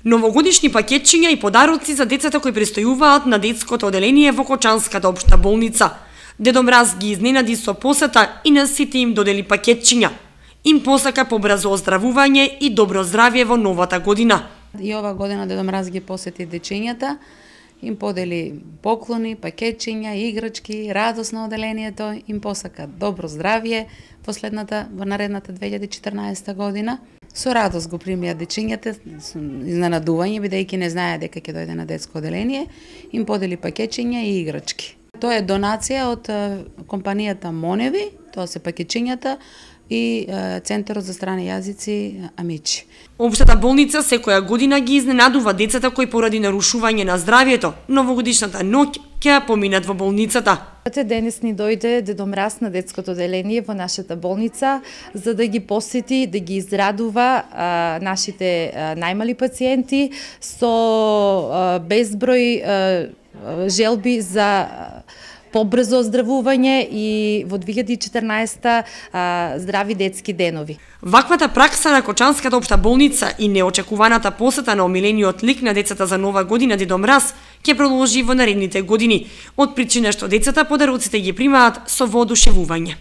Новогодишни пакетчиња и подароци за децата кои престојуваат на детското оделение во Кочанската општа болница. Дедо Мраз ги изненади со посета и на сите им додели пакетчиња. Им посака побрзо оздравување и добро здравје во новата година. И ова година Дедо Мраз ги посети дечињата, им подели поклони, пакетчиња, играчки, радост на оделението, им посака добро здравје во наредната 2014 година. Со радост го примија дечињата, изненадување, бидејќи не знаеа дека ќе дојде на детско оделение, им подели пакетчиња и играчки. Тоа е донација од компанијата Моневи, тоа се пакетчињата, и Центарот за страни јазици Амичи. Општата болница секоја година ги изненадува децата кои поради нарушување на здравјето, новогодишната ноќ ќе поминат во болницата. Денес ни дојде Дедо Мраз на детското оделение во нашата болница за да ги посети, да ги израдува нашите најмали пациенти со безброј желби за побрзо оздравување и во 2014 здрави детски денови. Ваквата пракса на Кочанската општа болница и неочекуваната посета на омилениот лик на децата за нова година Дедо Мраз ќе продолжи во наредните години, од причина што децата подароците ги примаат со воодушевување.